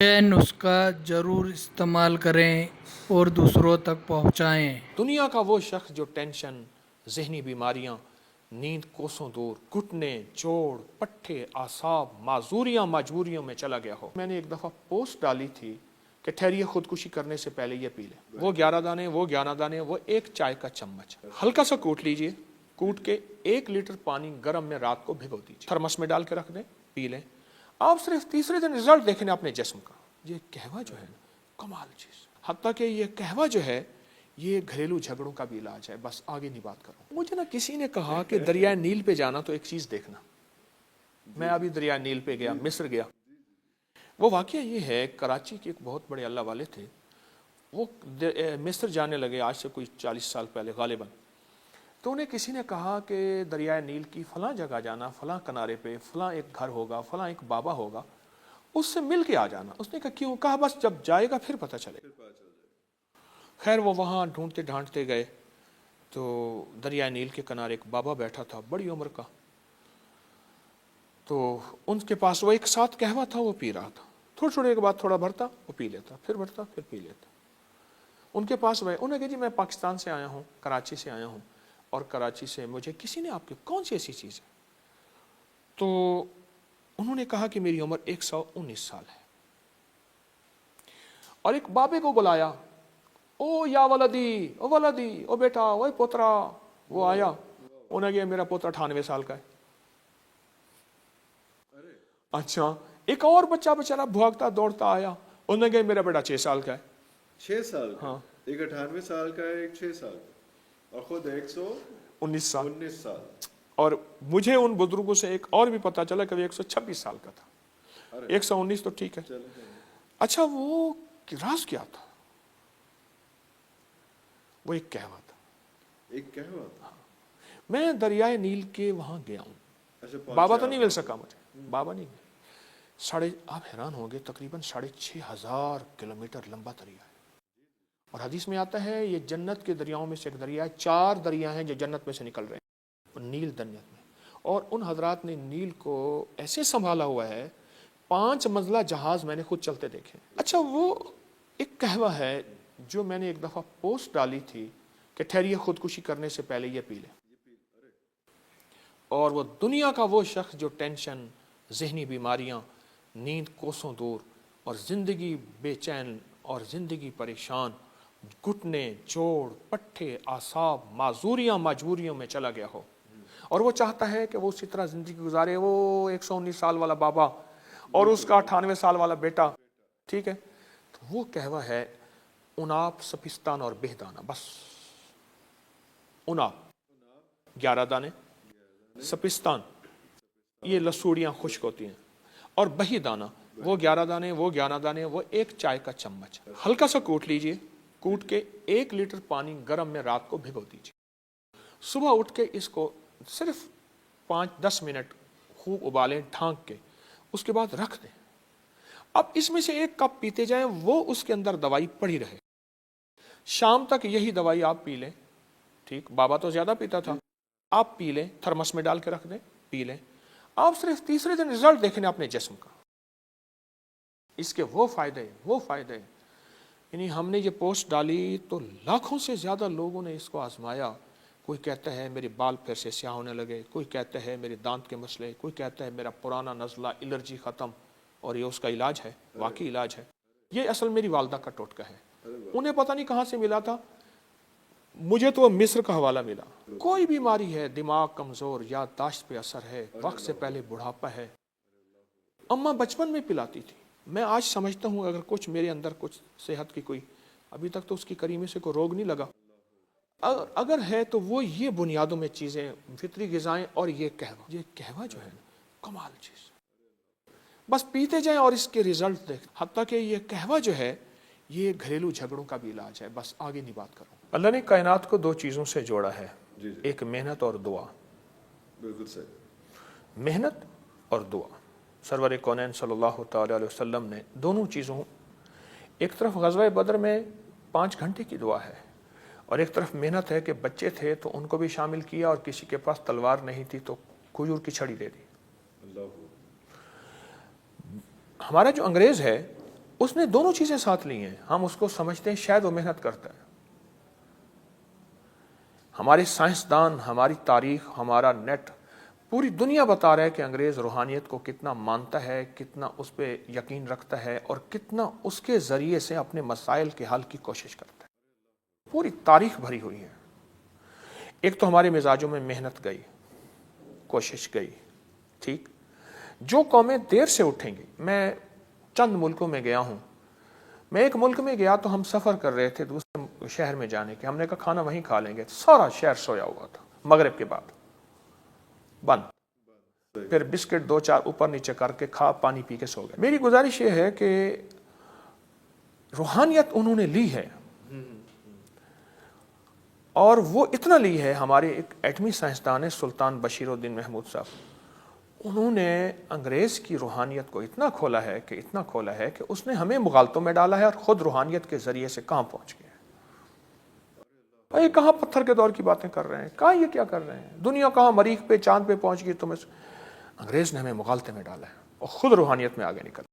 یہ نسخہ ضرور استعمال کریں اور دوسروں تک پہنچائیں۔ دنیا کا وہ شخص جو ٹینشن، ذہنی بیماریاں، نیند کوسوں دور، گھٹنے، جوڑ، پٹھے، اعصاب، معذوریاں، مجبوریوں میں چلا گیا ہو۔ میں نے ایک دفعہ پوسٹ ڈالی تھی کہ ٹھہریے خودکشی کرنے سے پہلے یہ پی لیں، وہ 11 دانے، وہ ایک چائے کا چمچ ہلکا سا کوٹ لیجئے، کوٹ کے 1 لیٹر پانی گرم میں رات کو بھگو دیجئے، تھرمس میں ڈال کے رکھ دیں، پی لیں۔ آپ صرف تیسرے دن رزلٹ دیکھیں اپنے جسم کا۔ یہ قہوہ جو ہے نا، کمال چیز، حتیٰ کہ یہ قہوہ جو ہے یہ گھریلو جھگڑوں کا بھی علاج ہے۔ بس آگے نہیں بات کروں۔ مجھے نا کسی نے کہا کہ دریائے نیل پہ جانا تو ایک چیز دیکھنا۔ میں ابھی دریائے نیل پہ گیا، مصر گیا۔ وہ واقعہ یہ ہے، کراچی کے ایک بہت بڑے اللہ والے تھے، وہ مصر جانے لگے آج سے کوئی 40 سال پہلے غالباً۔ تو انہیں کسی نے کہا کہ دریائے نیل کی فلاں جگہ جانا، فلاں کنارے پہ فلاں ایک گھر ہوگا، فلاں ایک بابا ہوگا، اس سے مل کے آ جانا۔ اس نے کہا کیوں؟ کہا بس جب جائے گا پھر پتہ چلے گا۔ خیر وہ وہاں ڈھونڈتے ڈھانٹتے گئے تو دریائے نیل کے کنارے ایک بابا بیٹھا تھا، بڑی عمر کا۔ تو ان کے پاس وہ ایک ساتھ قہوہ تھا، وہ پی رہا تھا، تھوڑے کے بعد تھوڑا بھرتا، وہ پی لیتا، پھر بھرتا، پھر پی لیتا۔ ان کے پاس گئے، انہوں نے کہا جی میں پاکستان سے آیا ہوں، کراچی سے آیا ہوں، اور کراچی سے مجھے کسی نے آپ کی کون سی ایسی چیز ہے؟ تو انہوں نے کہا کہ میری عمر 119 سال ہے، اور ایک بابے کو بلایا، او یا ولدی، او ولدی، او بیٹا، او پوترا۔ وہ آیا، انہوں نے کہا میرا پوترا 98 سال کا ہے۔ اچھا، ایک اور بچہ بچارا بھاگتا دوڑتا آیا، انہوں نے کہا میرا بیٹا 6 سال کا ہے۔ 6 سال کا؟ ہاں، ایک 98 سال کا ہے، ایک 6 سال کا، اور خود 19 سال۔ 119 سال۔ اور مجھے ان بزرگوں سے ایک اور بھی پتا چلا کہ وہ 126 سال کا تھا۔ 119 تو ٹھیک ہے۔ اچھا، وہ راز کیا تھا؟ وہ ایک قہوہ تھا۔ ایک قہوہ تھا؟ میں دریائے نیل کے وہاں گیا ہوں، بابا تو نہیں مل سکا مجھے، بابا نہیں مل۔ آپ حیران ہوں گے، تقریباً 6500 کلومیٹر لمبا دریا ہے، اور حدیث میں آتا ہے یہ جنت کے دریاؤں میں سے ایک دریا ہے۔ 4 دریا ہیں جو جنت میں سے نکل رہے ہیں، اور نیل جنت میں، اور ان حضرات نے نیل کو ایسے سنبھالا ہوا ہے، 5 منزلہ جہاز میں نے خود چلتے دیکھے۔ اچھا، وہ ایک قہوہ ہے جو میں نے ایک دفعہ پوسٹ ڈالی تھی کہ ٹھہریے خودکشی کرنے سے پہلے یہ پی لیں، اور وہ دنیا کا وہ شخص جو ٹینشن، ذہنی بیماریاں، نیند کوسوں دور، اور زندگی بے چین اور زندگی پریشان، گھٹنے، جوڑ، پٹھے، اعصاب، معذوریاں، مجبوریوں میں چلا گیا ہو، اور وہ چاہتا ہے کہ وہ اسی طرح زندگی گزارے، وہ 119 سال والا بابا اور اس کا 98 سال والا بیٹا، ٹھیک ہے؟ تو وہ قہوہ ہے اناپ، سپستان اور بہدانہ۔ بس اناپ 11 دانے، سپستان یہ لسوڑیاں خشک ہوتی ہیں، اور بہی دانہ وہ 11 دانے، وہ 11 دانے، وہ ایک چائے کا چمچ ہلکا سا کوٹ لیجئے، کوٹ کے 1 لیٹر پانی گرم میں رات کو بھگو دیجئے۔ صبح اٹھ کے اس کو صرف 5-10 منٹ خوب ابالیں ڈھانک کے، اس کے بعد رکھ دیں۔ اب اس میں سے 1 کپ پیتے جائیں، وہ اس کے اندر دوائی پڑی رہے، شام تک یہی دوائی آپ پی لیں، ٹھیک؟ بابا تو زیادہ پیتا تھا، آپ پی لیں، تھرمس میں ڈال کے رکھ دیں، پی لیں۔ آپ صرف تیسرے دن رزلٹ دیکھیں اپنے جسم کا، اس کے وہ فائدے، وہ فائدے۔ یعنی ہم نے یہ پوسٹ ڈالی تو لاکھوں سے زیادہ لوگوں نے اس کو آزمایا۔ کوئی کہتا ہے میرے بال پھر سے سیاہ ہونے لگے، کوئی کہتا ہے میرے دانت کے مسئلے، کوئی کہتا ہے میرا پرانا نزلہ، الرجی ختم، اور یہ اس کا علاج ہے، واقعی علاج ہے۔ یہ اصل میری والدہ کا ٹوٹکا ہے، انہیں پتہ نہیں کہاں سے ملا تھا، مجھے تو مصر کا حوالہ ملا۔ کوئی بیماری ہے، دماغ کمزور، یادداشت پہ اثر ہے، وقت سے پہلے بڑھاپا ہے، اماں بچپن میں پلاتی تھی۔ میں آج سمجھتا ہوں اگر کچھ میرے اندر کچھ صحت کی کوئی، ابھی تک تو اس کی کریمے سے کوئی روگ نہیں لگا، اگر ہے تو وہ یہ بنیادوں میں چیزیں، فطری غذائیں، اور یہ قہوہ جو ہے نا، کمال چیز۔ بس پیتے جائیں اور اس کے رزلٹ دیکھ، حتیٰ کہ یہ قہوہ جو ہے یہ گھریلو جھگڑوں کا بھی علاج ہے۔ بس آگے نہیں بات کروں۔ اللہ نے کائنات کو 2 چیزوں سے جوڑا ہے، ایک محنت اور دعا۔ بالکل صحیح۔ محنت اور دعا۔ سرور کونین صلی اللہ تعالی علیہ وسلم نے دونوں چیزوں، ایک طرف غزوہ بدر میں 5 گھنٹے کی دعا ہے، اور ایک طرف محنت ہے کہ بچے تھے تو ان کو بھی شامل کیا، اور کسی کے پاس تلوار نہیں تھی تو کھجور کی چھڑی دے دی۔ ہمارا جو انگریز ہے اس نے دونوں چیزیں ساتھ لی ہیں. ہم اس کو سمجھتے ہیں شاید وہ محنت کرتا ہے. ہمارے سائنسدان، ہماری تاریخ، ہمارا نیٹ، پوری دنیا بتا رہا ہے کہ انگریز روحانیت کو کتنا مانتا ہے، کتنا اس پہ یقین رکھتا ہے، اور کتنا اس کے ذریعے سے اپنے مسائل کے حل کی کوشش کرتا ہے. پوری تاریخ بھری ہوئی ہے. ایک تو ہمارے مزاجوں میں محنت گئی، کوشش گئی. ٹھیک، جو قومیں دیر سے اٹھیں گی. میں چند ملکوں میں گیا ہوں. میں ایک ملک میں گیا تو ہم سفر کر رہے تھے دوسرے شہر میں جانے کے. ہم نے کہا کھانا وہیں کھا لیں گے. سارا شہر سویا ہوا تھا. مغرب کے بعد بند. پھر بسکٹ 2-4 اوپر نیچے کر کے کھا، پانی پی کے سو گئے. میری گزارش یہ ہے کہ روحانیت انہوں نے لی ہے، اور وہ اتنا لی ہے. ہمارے ایک ایٹمی سائنسدان ہے سلطان بشیر الدین محمود صاحب. انہوں نے انگریز کی روحانیت کو اتنا کھولا ہے کہ اس نے ہمیں مغالطوں میں ڈالا ہے، اور خود روحانیت کے ذریعے سے کہاں پہنچ گئے. یہ کہاں پتھر کے دور کی باتیں کر رہے ہیں، کہاں یہ کیا کر رہے ہیں. دنیا کہاں مریخ پہ، چاند پہ پہنچ گئی. انگریز نے ہمیں مغالطے میں ڈالا ہے اور خود روحانیت میں آگے نکل